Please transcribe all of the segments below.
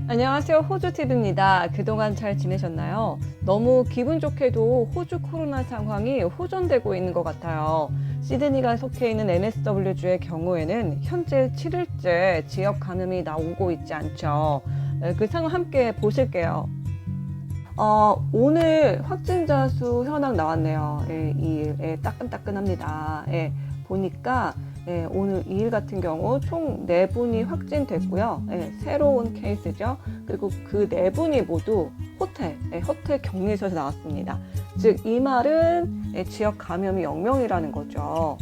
안녕하세요. 호주TV입니다. 그동안 잘 지내셨나요? 너무 기분 좋게도 호주 코로나 상황이 호전되고 있는 것 같아요. 시드니가 속해 있는 NSW주의 경우에는 현재 7일째 지역 감염이 나오고 있지 않죠. 그 상황 함께 보실게요. 오늘 확진자 수 현황 나왔네요. 2일. 따끈따끈합니다. 보니까 오늘 2일 같은 경우 총 4분이 확진됐고요. 새로운 케이스죠. 그리고 그 4분이 모두 호텔 격리소에서 나왔습니다. 즉, 이 말은 지역 감염이 0명이라는 거죠.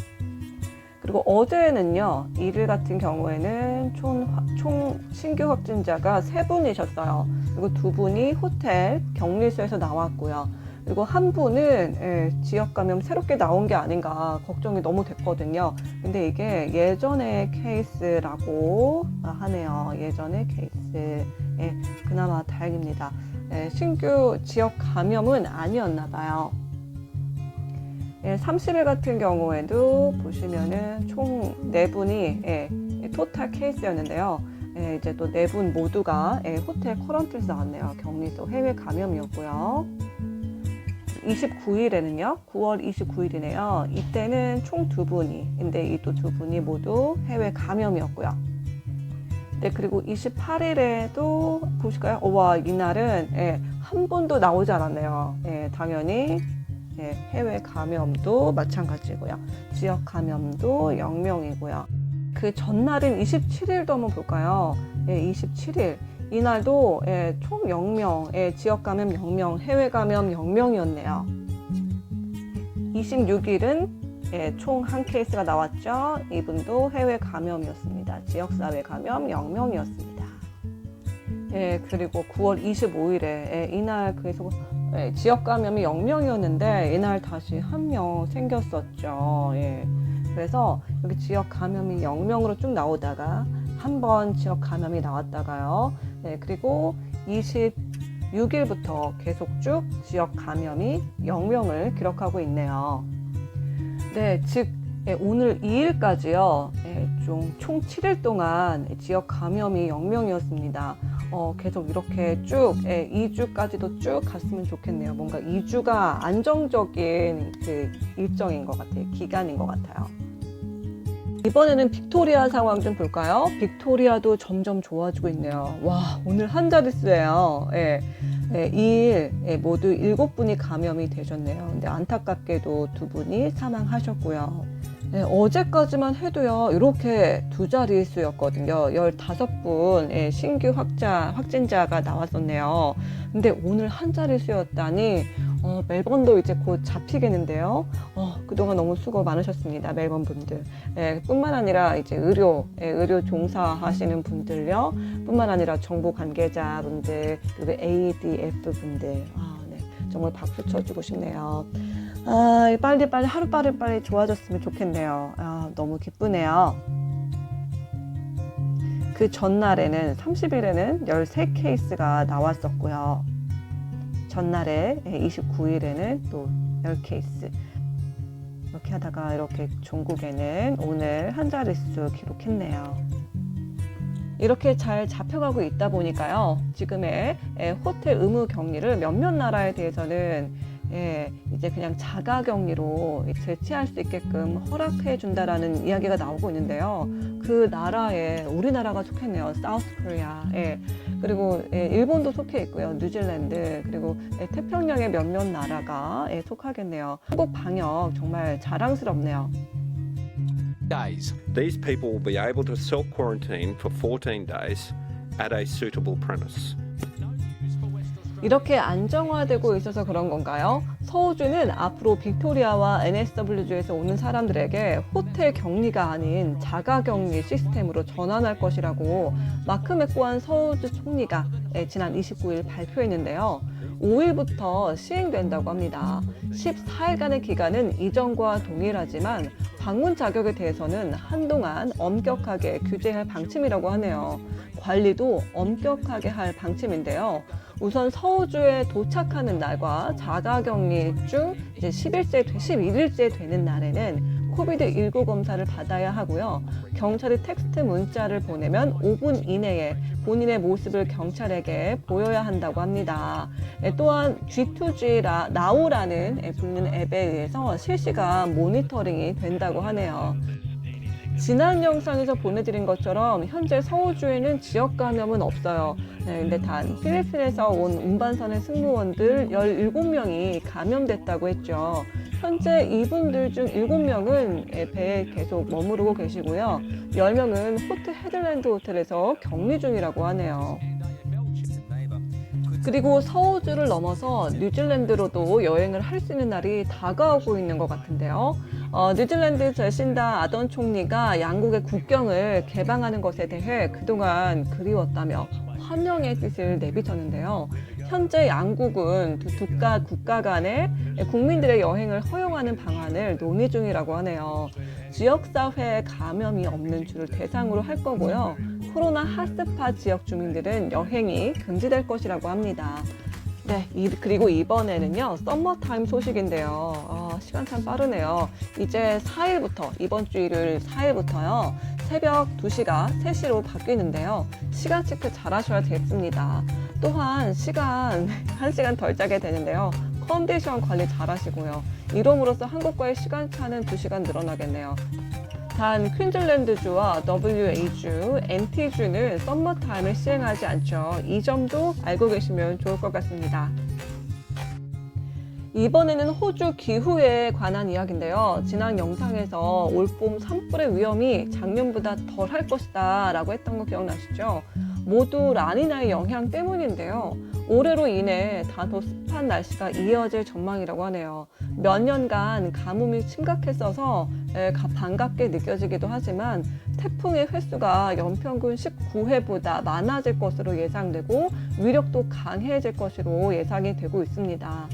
그리고 어제는요, 1일 같은 경우에는 총 신규 확진자가 3분이셨어요. 그리고 2분이 호텔 격리소에서 나왔고요. 그리고 한 분은 지역 감염 새롭게 나온 게 아닌가 걱정이 너무 됐거든요. 근데 이게 예전의 케이스라고 하네요. 예전의 케이스. 그나마 다행입니다. 신규 지역 감염은 아니었나 봐요. 30일 같은 경우에도 보시면은 총 4분이 토탈 케이스였는데요. 이제 또 4분 모두가 호텔 쿼런틴에서 나왔네요. 격리소 해외 감염이었고요. 29일에는요, 9월 29일이네요. 이때는 총 2분이, 근데 이 또 2분이 모두 해외 감염이었고요. 네, 그리고 28일에도 보실까요? 와, 이날은 한 분도 나오지 않았네요. 당연히 해외 감염도 마찬가지고요. 지역 감염도 0명이고요. 그 전날인 27일도 한번 볼까요? 27일. 이날도 총 0명, 지역 감염 0명, 해외 감염 0명이었네요. 26일은 총 한 케이스가 나왔죠. 이분도 해외 감염이었습니다. 지역사회 감염 0명이었습니다. 그리고 9월 25일에 이날 계속 지역 감염이 0명이었는데 이날 다시 1명 생겼었죠. 그래서 여기 지역 감염이 0명으로 쭉 나오다가 한 번 지역 감염이 나왔다가요. 그리고 26일부터 계속 쭉 지역 감염이 0명을 기록하고 있네요. 즉 오늘 2일까지요. 총 7일 동안 지역 감염이 0명이었습니다. 계속 이렇게 쭉 2주까지도 쭉 갔으면 좋겠네요. 뭔가 2주가 안정적인 그 일정인 것 같아요. 기간인 것 같아요. 이번에는 빅토리아 상황 좀 볼까요? 빅토리아도 점점 좋아지고 있네요. 와, 오늘 한 자릿수예요. 2일 모두 7분이 감염이 되셨네요. 근데 안타깝게도 2분이 사망하셨고요. 어제까지만 해도요, 이렇게 2자릿수였거든요. 15분 신규 확진자가 나왔었네요. 근데 오늘 한 자릿수였다니 멜번도 이제 곧 잡히겠는데요. 그동안 너무 수고 많으셨습니다. 멜번 분들. 뿐만 아니라 이제 의료 종사하시는 분들요. 뿐만 아니라 정부 관계자분들, 그리고 ADF 분들. 정말 박수 쳐주고 싶네요. 빨리 하루빨리 좋아졌으면 좋겠네요. 너무 기쁘네요. 그 전날에는 30일에는 13케이스가 나왔었고요. 전날에 29일에는 또 10케이스. 이렇게 하다가 이렇게 종국에는 오늘 한 자릿수 기록했네요. 이렇게 잘 잡혀가고 있다 보니까요. 지금의 호텔 의무 격리를 몇몇 나라에 대해서는 이제 그냥 자가 격리로 제치할 수 있게끔 허락해 준다라는 이야기가 나오고 있는데요. 그 나라에 우리나라가 속했네요. 사우스 코리아. 그리고 일본도 속해 있고요. 뉴질랜드, 그리고 태평양의 몇몇 나라가 속하겠네요. 한국 방역 정말 자랑스럽네요. days. These people will be able to self-quarantine for 14 days at a suitable premise. 이렇게 안정화되고 있어서 그런 건가요? 서호주는 앞으로 빅토리아와 NSW주에서 오는 사람들에게 호텔 격리가 아닌 자가 격리 시스템으로 전환할 것이라고 마크 맥고한 서호주 총리가 지난 29일 발표했는데요. 5일부터 시행된다고 합니다. 14일간의 기간은 이전과 동일하지만 방문 자격에 대해서는 한동안 엄격하게 규제할 방침이라고 하네요. 관리도 엄격하게 할 방침인데요. 우선 서호주에 도착하는 날과 자가격리 중 이제 11일째 되는 날에는 코비드19 검사를 받아야 하고요. 경찰이 텍스트 문자를 보내면 5분 이내에 본인의 모습을 경찰에게 보여야 한다고 합니다. 또한 G2G Now라는 불리는 앱에 의해서 실시간 모니터링이 된다고 하네요. 지난 영상에서 보내드린 것처럼 현재 서울주에는 지역 감염은 없어요. 근데 단 필리핀에서 온 운반선의 승무원들 17명이 감염됐다고 했죠. 현재 이분들 중 7명은 배에 계속 머무르고 계시고요. 10명은 포트 헤들랜드 호텔에서 격리 중이라고 하네요. 그리고 서호주를 넘어서 뉴질랜드로도 여행을 할 수 있는 날이 다가오고 있는 것 같은데요. 뉴질랜드 제신다 아던 총리가 양국의 국경을 개방하는 것에 대해 그동안 그리웠다며 환영의 뜻을 내비쳤는데요. 현재 양국은 두 국가 간의 국민들의 여행을 허용하는 방안을 논의 중이라고 하네요. 지역사회에 감염이 없는 주를 대상으로 할 거고요. 코로나 핫스팟 지역 주민들은 여행이 금지될 것이라고 합니다. 네, 그리고 이번에는요, 썸머타임 소식인데요. 시간 참 빠르네요. 이제 4일부터, 이번 주 일요일 4일부터요, 새벽 2시가 3시로 바뀌는데요. 시간 체크 잘 하셔야 되겠습니다. 또한 시간, 1시간 덜 짜게 되는데요. 컨디션 관리 잘 하시고요. 이름으로써 한국과의 시간차는 2시간 늘어나겠네요. 단 퀸즐랜드주와 WA주, NT주는 썸머타임을 시행하지 않죠. 이 점도 알고 계시면 좋을 것 같습니다. 이번에는 호주 기후에 관한 이야기인데요. 지난 영상에서 올봄 산불의 위험이 작년보다 덜 할 것이다 라고 했던 거 기억나시죠? 모두 라니나의 영향 때문인데요. 올해로 인해 더 습한 날씨가 이어질 전망이라고 하네요. 몇 년간 가뭄이 심각했어서 반갑게 느껴지기도 하지만 태풍의 횟수가 연평균 19회보다 많아질 것으로 예상되고 위력도 강해질 것으로 예상이 되고 있습니다.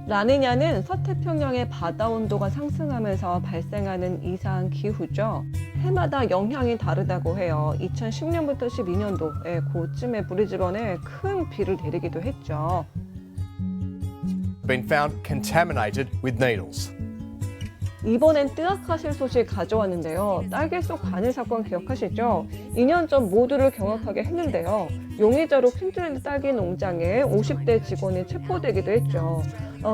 라니냐는 서태평양의 바다 온도가 상승하면서 발생하는 이상 기후죠. 해마다 영향이 다르다고 해요. 2010년부터 12년도에 고쯤에 브리즈번에 큰 비를 내리기도 했죠. Been found contaminated with needles. 이번엔 뜨악하실 소식 가져왔는데요. 딸기 속 바늘 사건 기억하시죠? 2년 전 모두를 경악하게 했는데요. 용의자로 퀸즐랜드 딸기 농장의 50대 직원이 체포되기도 했죠.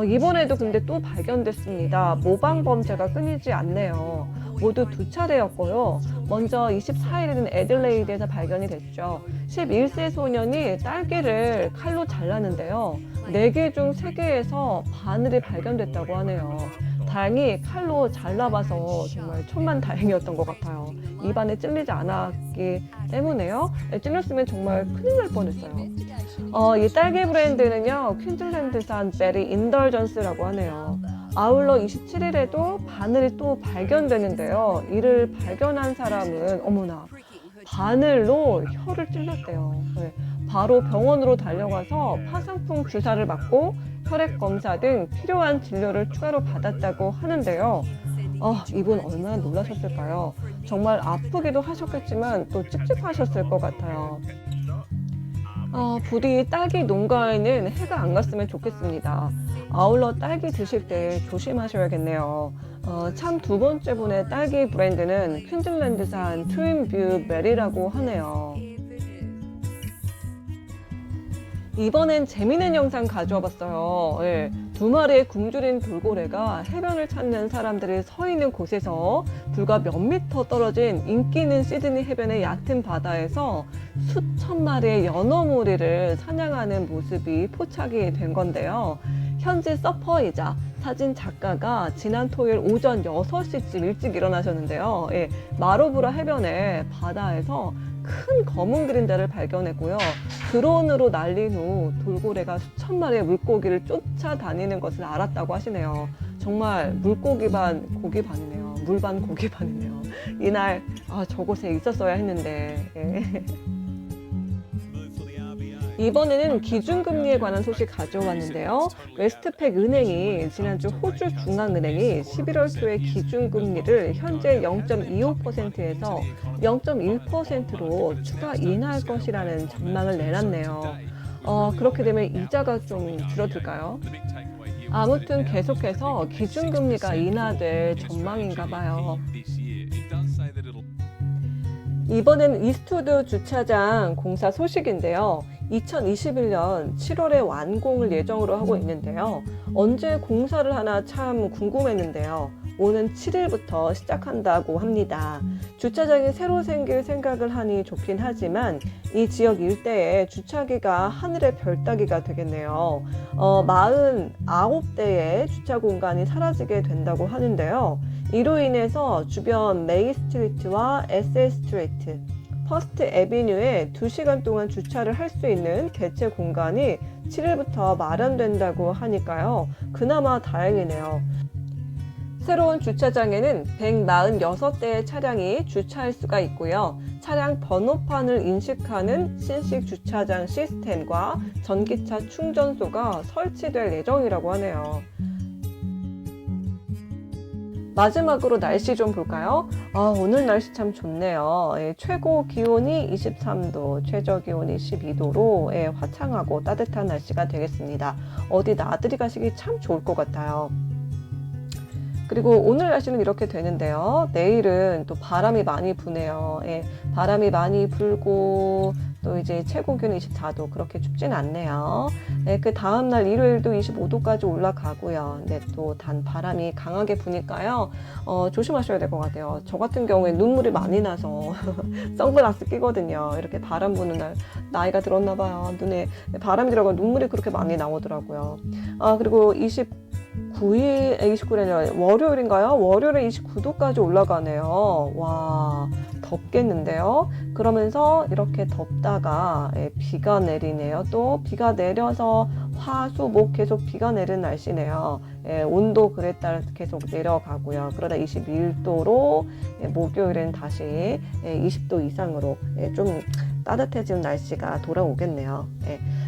이번에도 근데 또 발견됐습니다. 모방 범죄가 끊이지 않네요. 모두 2차례였고요. 먼저 24일에는 애들레이드에서 발견이 됐죠. 11세 소년이 딸기를 칼로 잘랐는데요. 4개 중 3개에서 바늘이 발견됐다고 하네요. 다행히 칼로 잘라봐서 정말 천만다행이었던 것 같아요. 입안에 찔리지 않았기 때문에요. 찔렸으면 정말 큰일 날 뻔했어요. 이 딸기 브랜드는요, 퀸즐랜드산 베리 인덜전스라고 하네요. 아울러 27일에도 바늘이 또 발견되는데요. 이를 발견한 사람은 어머나 바늘로 혀를 찔렀대요. 네, 바로 병원으로 달려가서 파상풍 주사를 맞고 혈액 검사 등 필요한 진료를 추가로 받았다고 하는데요. 이분 얼마나 놀라셨을까요? 정말 아프기도 하셨겠지만 또 찝찝하셨을 것 같아요. 부디 딸기 농가에는 해가 안 갔으면 좋겠습니다. 아울러 딸기 드실 때 조심하셔야겠네요. 참 두 번째 분의 딸기 브랜드는 퀸즐랜드산 트윈뷰 베리라고 하네요. 이번엔 재미있는 영상 가져와 봤어요. 네, 2마리의 굶주린 돌고래가 해변을 찾는 사람들이 서 있는 곳에서 불과 몇 미터 떨어진 인기 있는 시드니 해변의 얕은 바다에서 수천 마리의 연어무리를 사냥하는 모습이 포착이 된 건데요. 현지 서퍼이자 사진 작가가 지난 토요일 오전 6시쯤 일찍 일어나셨는데요. 마로브라 해변의 바다에서 큰 검은 그림자를 발견했고요. 드론으로 날린 후 돌고래가 수천 마리의 물고기를 쫓아다니는 것을 알았다고 하시네요. 정말 물고기 반 고기 반이네요. 물 반 고기 반이네요. 이날 저곳에 있었어야 했는데. 이번에는 기준금리에 관한 소식 가져왔는데요. 웨스트팩 은행이 지난주 호주 중앙은행이 11월 초에 기준금리를 현재 0.25%에서 0.1%로 추가 인하할 것이라는 전망을 내놨네요. 그렇게 되면 이자가 좀 줄어들까요? 아무튼 계속해서 기준금리가 인하될 전망인가 봐요. 이번엔 이스트우드 주차장 공사 소식인데요. 2021년 7월에 완공을 예정으로 하고 있는데요. 언제 공사를 하나 참 궁금했는데요. 오는 7일부터 시작한다고 합니다. 주차장이 새로 생길 생각을 하니 좋긴 하지만 이 지역 일대에 주차기가 하늘의 별 따기가 되겠네요. 49대의 주차 공간이 사라지게 된다고 하는데요. 이로 인해서 주변 메이 스트리트와 에셀 스트리트, 퍼스트 애비뉴에 2시간 동안 주차를 할 수 있는 대체 공간이 7일부터 마련된다고 하니까요. 그나마 다행이네요. 새로운 주차장에는 146대의 차량이 주차할 수가 있고요. 차량 번호판을 인식하는 신식 주차장 시스템과 전기차 충전소가 설치될 예정이라고 하네요. 마지막으로 날씨 좀 볼까요? 오늘 날씨 참 좋네요. 최고 기온이 23도, 최저 기온이 12도로 화창하고 따뜻한 날씨가 되겠습니다. 어디 나들이 가시기 참 좋을 것 같아요. 그리고 오늘 날씨는 이렇게 되는데요. 내일은 또 바람이 많이 부네요. 바람이 많이 불고 또 이제 최고 기온이 24도, 그렇게 춥진 않네요. 그 다음날 일요일도 25도까지 올라가고요. 또 단 바람이 강하게 부니까요. 조심하셔야 될 것 같아요. 저 같은 경우에 눈물이 많이 나서 선글라스 끼거든요. 이렇게 바람 부는 날 나이가 들었나 봐요. 눈에 바람이 들어가 눈물이 그렇게 많이 나오더라고요. 그리고 29일이 아니라 월요일인가요? 월요일에 29도까지 올라가네요. 와, 덥겠는데요. 그러면서 이렇게 덥다가 비가 내리네요. 또 비가 내려서 화, 수, 목 계속 비가 내리는 날씨네요. 온도 그에 따라 계속 내려가고요. 그러다 21도로 목요일엔 다시 20도 이상으로 좀 따뜻해지는 날씨가 돌아오겠네요.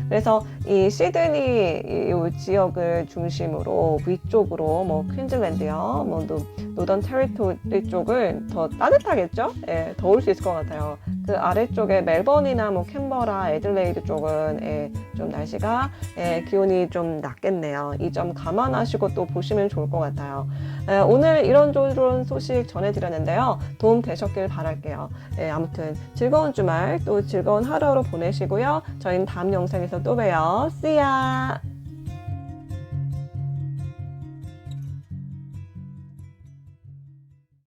그래서 이 시드니 이 지역을 중심으로 위쪽으로 뭐 퀸즐랜드요, 뭐 노던 테리토리 쪽은 더 따뜻하겠죠? 더울 수 있을 것 같아요. 그 아래쪽에 멜번이나 뭐 캔버라, 애들레이드 쪽은 좀 날씨가 기온이 좀 낮겠네요. 이 점 감안하시고 또 보시면 좋을 것 같아요. 오늘 이런저런 소식 전해드렸는데요. 도움 되셨길 바랄게요. 아무튼 즐거운 주말 또 즐거운 하루하루 보내시고요. 저희는 다음 영상에서 또 봬요. See ya!